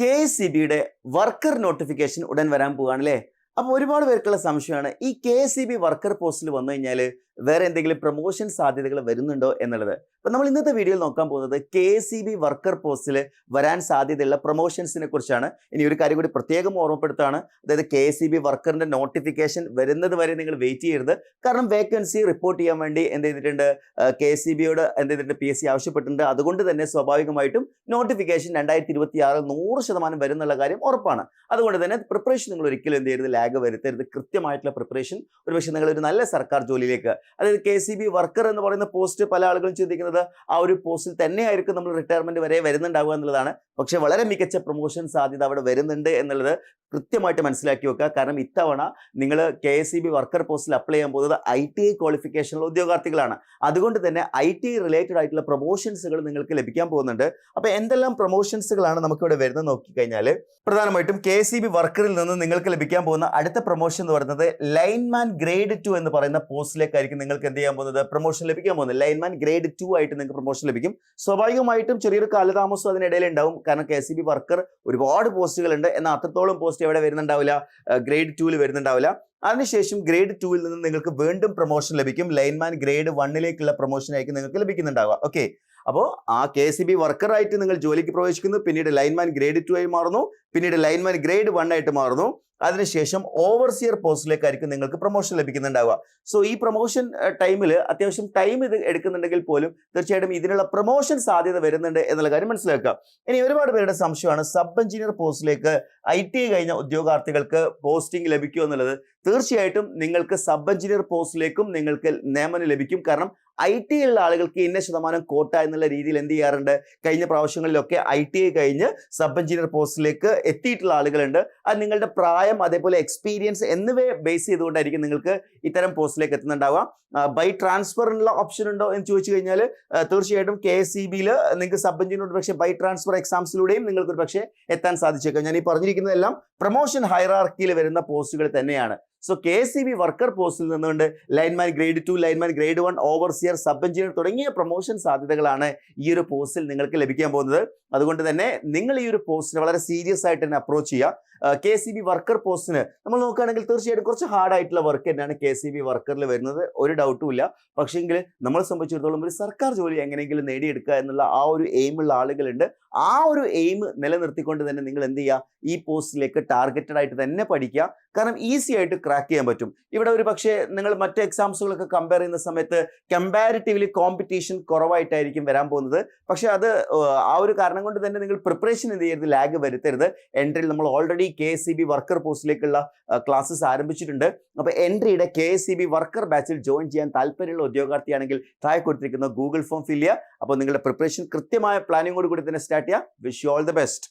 KSEBയുടെ worker notification ഉടൻ വരാൻ പോവാണല്ലേ. അപ്പോൾ ഒരുപാട് പേർക്കുള്ള സംശയമാണ് ഈ KSEB വർക്കർ പോസ്റ്റിൽ വന്നു കഴിഞ്ഞാൽ വേറെ എന്തെങ്കിലും പ്രൊമോഷൻ സാധ്യതകൾ വരുന്നുണ്ടോ എന്നുള്ളത്. അപ്പോൾ നമ്മൾ ഇന്നത്തെ വീഡിയോയിൽ നോക്കാൻ പോകുന്നത് KSEB വർക്കർ പോസ്റ്റിൽ വരാൻ സാധ്യതയുള്ള പ്രൊമോഷൻസിനെ കുറിച്ചാണ്. ഇനി ഒരു കാര്യം കൂടി പ്രത്യേകം ഓർമ്മപ്പെടുത്താണ്, അതായത് KSEB വർക്കറിന്റെ നോട്ടിഫിക്കേഷൻ വരുന്നത് വരെ നിങ്ങൾ വെയിറ്റ് ചെയ്യരുത്. കാരണം വേക്കൻസി റിപ്പോർട്ട് ചെയ്യാൻ വേണ്ടി എന്ത് ചെയ്തിട്ടുണ്ട്, KSEBയോട് എന്ത് ചെയ്തിട്ടുണ്ട്, PSC ആവശ്യപ്പെട്ടിട്ടുണ്ട്. അതുകൊണ്ട് തന്നെ സ്വാഭാവികമായിട്ടും നോട്ടിഫിക്കേഷൻ 2026 100% വരുന്നുള്ള കാര്യം ഉറപ്പാണ്. അതുകൊണ്ട് തന്നെ പ്രിപ്പറേഷൻ നിങ്ങൾ ഒരിക്കലും എന്ത് ചെയ്യരുത്, ലാഗ് വരുത്തരുത്. കൃത്യമായിട്ടുള്ള പ്രിപ്പറേഷൻ, ഒരുപക്ഷെ നിങ്ങൾ ഒരു നല്ല സർക്കാർ ജോലിയിലേക്ക്, അതായത് KSEB വർക്കർ എന്ന് പറയുന്ന പോസ്റ്റ് പല ആളുകളും ചിന്തിക്കുന്നത് ആ ഒരു പോസ്റ്റിൽ തന്നെയായിരിക്കും നമ്മൾ റിട്ടയർമെന്റ് വരെ വരുന്നുണ്ടാവുക എന്നുള്ളതാണ്. പക്ഷെ വളരെ മികച്ച പ്രൊമോഷൻ സാധ്യത അവിടെ വരുന്നുണ്ട് എന്നുള്ളത് കൃത്യമായിട്ട് മനസ്സിലാക്കി വെക്കുക. കാരണം ഇത്തവണ നിങ്ങൾ KSEB വർക്കർ പോസ്റ്റിൽ അപ്ലൈ ചെയ്യാൻ പോകുന്നത് ITI ക്വാളിഫിക്കേഷനുള്ള ഉദ്യോഗാർത്ഥികളാണ്. അതുകൊണ്ട് തന്നെ ITI റിലേറ്റഡ് ആയിട്ടുള്ള പ്രൊമോഷൻസുകൾ നിങ്ങൾക്ക് ലഭിക്കാൻ പോകുന്നുണ്ട്. അപ്പോൾ എന്തെല്ലാം പ്രൊമോഷൻസുകളാണ് നമുക്കിവിടെ വരുന്നത് നോക്കിക്കഴിഞ്ഞാൽ, പ്രധാനമായിട്ടും KSEB വർക്കറിൽ നിന്ന് നിങ്ങൾക്ക് ലഭിക്കാൻ പോകുന്ന അടുത്ത പ്രൊമോഷൻ എന്ന് പറയുന്നത് ലൈൻമാൻ ഗ്രേഡ് 2 എന്ന് പറയുന്ന പോസ്റ്റിലേക്കായിരിക്കും നിങ്ങൾക്ക് എന്ത് ചെയ്യാൻ പോകുന്നത്, പ്രൊമോഷൻ ലഭിക്കാൻ പോകുന്നത്. ലൈൻമാൻ ഗ്രേഡ് 2 ആയിട്ട് നിങ്ങൾക്ക് പ്രൊമോഷൻ ലഭിക്കും. സ്വാഭാവികമായിട്ടും ചെറിയൊരു കാലതാമസം അതിനിടയിൽ ഉണ്ടാവും. കാരണം KSEB വർക്കർ ഒരുപാട് പോസ്റ്റുകളുണ്ട്, എന്നാൽ അത്രത്തോളം പോസ്റ്റ് എവിടെ വരുന്നുണ്ടാവില്ല, ഗ്രേഡ് 2 വരുന്നുണ്ടാവില്ല. അതിനുശേഷം ഗ്രേഡ് 2 നിന്ന് നിങ്ങൾക്ക് വീണ്ടും പ്രൊമോഷൻ ലഭിക്കും. ലൈൻമാൻ ഗ്രേഡ് 1 പ്രൊമോഷൻ ആയിരിക്കും നിങ്ങൾക്ക് ലഭിക്കുന്നുണ്ടാവുക. ഓക്കെ, അപ്പോൾ ആ KSEB വർക്കറായിട്ട് നിങ്ങൾ ജോലിക്ക് പ്രവേശിക്കുന്നു, പിന്നീട് ലൈൻമാൻ ഗ്രേഡ് 2 ആയി മാറുന്നു, പിന്നീട് ലൈൻമാൻ ഗ്രേഡ് 1 ആയിട്ട് മാറുന്നു. അതിനുശേഷം ഓവർസിയർ പോസ്റ്റിലേക്കായിരിക്കും നിങ്ങൾക്ക് പ്രൊമോഷൻ ലഭിക്കുന്നുണ്ടാവുക. സോ ഈ പ്രൊമോഷൻ ടൈമിൽ അത്യാവശ്യം ടൈം ഇത് എടുക്കുന്നുണ്ടെങ്കിൽ പോലും തീർച്ചയായിട്ടും ഇതിനുള്ള പ്രൊമോഷൻ സാധ്യത വരുന്നുണ്ട് എന്നുള്ള കാര്യം മനസ്സിലാക്കുക. ഇനി ഒരുപാട് പേരുടെ സംശയമാണ് സബ് എഞ്ചിനീയർ പോസ്റ്റിലേക്ക് ITI കഴിഞ്ഞ ഉദ്യോഗാർത്ഥികൾക്ക് പോസ്റ്റിംഗ് ലഭിക്കുമോ എന്നുള്ളത്. തീർച്ചയായിട്ടും നിങ്ങൾക്ക് സബ് എഞ്ചിനീയർ പോസ്റ്റിലേക്കും നിങ്ങൾക്ക് നിയമനം ലഭിക്കും. കാരണം ITI ഉള്ള ആളുകൾക്ക് ഇന്ന ശതമാനം കോട്ട എന്നുള്ള രീതിയിൽ എന്ത് ചെയ്യാറുണ്ട്, കഴിഞ്ഞ പ്രാവശ്യങ്ങളിലൊക്കെ ITI കഴിഞ്ഞ് സബ് എഞ്ചിനീയർ പോസ്റ്റിലേക്ക് എത്തിയിട്ടുള്ള ആളുകളുണ്ട്. അത് നിങ്ങളുടെ പ്രായം, അതേപോലെ എക്സ്പീരിയൻസ് എന്നിവയെ ബേസ് ചെയ്തുകൊണ്ടായിരിക്കും നിങ്ങൾക്ക് ഇത്തരം പോസ്റ്റിലേക്ക് എത്തുന്നുണ്ടാവുക. ബൈ ട്രാൻസ്ഫറിനുള്ള ഓപ്ഷൻ ഉണ്ടോ എന്ന് ചോദിച്ചു കഴിഞ്ഞാൽ തീർച്ചയായിട്ടും KSEBയിൽ നിങ്ങൾക്ക് സബ് എഞ്ചിനീയർ പക്ഷേ ബൈ ട്രാൻസ്ഫർ എക്സാംസിലൂടെയും നിങ്ങൾക്ക് ഒരു പക്ഷേ എത്താൻ സാധിച്ചേക്കാം. ഞാൻ ഈ പറഞ്ഞിരിക്കുന്നതെല്ലാം പ്രൊമോഷൻ ഹൈറാർക്കിയിൽ വരുന്ന പോസ്റ്റുകൾ തന്നെയാണ്. സോ KSEB വർക്കർ പോസ്റ്റിൽ നിന്നുകൊണ്ട് lineman grade 2, lineman grade 1, overseer, sub engineer തുടങ്ങിയ പ്രൊമോഷൻ സാധ്യതകളാണ് ഈ ഒരു പോസ്റ്റിൽ നിങ്ങൾക്ക് ലഭിക്കാൻ പോകുന്നത്. അതുകൊണ്ട് തന്നെ നിങ്ങൾ ഈ ഒരു പോസ്റ്റിനെ വളരെ സീരിയസ് ആയിട്ട് തന്നെ അപ്രോച്ച് ചെയ്യുക. KSEB വർക്കർ പോസ്റ്റിന് നമ്മൾ നോക്കുകയാണെങ്കിൽ തീർച്ചയായിട്ടും കുറച്ച് ഹാർഡ് ആയിട്ടുള്ള വർക്ക് തന്നെയാണ് KSEB വർക്കറിൽ വരുന്നത്, ഒരു ഡൗട്ടും ഇല്ല. പക്ഷേങ്കിൽ നമ്മളെ സംബന്ധിച്ചിടത്തോളം ഒരു സർക്കാർ ജോലി എങ്ങനെയെങ്കിലും നേടിയെടുക്കുക എന്നുള്ള ആ ഒരു എയിമുള്ള ആളുകളുണ്ട്. ആ ഒരു എയിം നിലനിർത്തിക്കൊണ്ട് തന്നെ നിങ്ങൾ എന്ത് ചെയ്യുക, ഈ പോസ്റ്റിലേക്ക് ടാർഗറ്റഡ് ആയിട്ട് തന്നെ പഠിക്കുക. കാരണം ഈസി ആയിട്ട് ക്രാക്ക് ചെയ്യാൻ പറ്റും. ഇവിടെ ഒരു പക്ഷേ നിങ്ങൾ മറ്റ് എക്സാംസുകളൊക്കെ കമ്പയർ ചെയ്യുന്ന സമയത്ത് കമ്പാരിറ്റീവ്ലി കോമ്പറ്റീഷൻ കുറവായിട്ടായിരിക്കും വരാൻ പോകുന്നത്. പക്ഷേ അത് ആ ഒരു കാരണം കൊണ്ട് തന്നെ നിങ്ങൾ പ്രിപ്പറേഷൻ എന്ത് ചെയ്യരുത്, ലാഗ് വരുത്തരുത്. എൻട്രിയിൽ നമ്മൾ ഓൾറെഡി KSEB വർക്കർ പോസ്റ്റിലേക്കുള്ള ക്ലാസ്സസ് ആരംഭിച്ചിട്ടുണ്ട്. അപ്പോൾ എൻട്രിയുടെ KSEB വർക്കർ ബാച്ചിൽ ജോയിൻ ചെയ്യാൻ താല്പര്യമുള്ള ഉദ്യോഗാർത്ഥിയാണെങ്കിൽ താഴെ കൊടുത്തിരിക്കുന്ന ഗൂഗിൾ ഫോം ഫിൽ ചെയ്യുക. അപ്പോൾ നിങ്ങളുടെ പ്രിപ്പറേഷൻ കൃത്യമായ പ്ലാനിങ്ങോട് കൂടി തന്നെ സ്റ്റാർട്ട് ചെയ്യുക. Wish you all the best.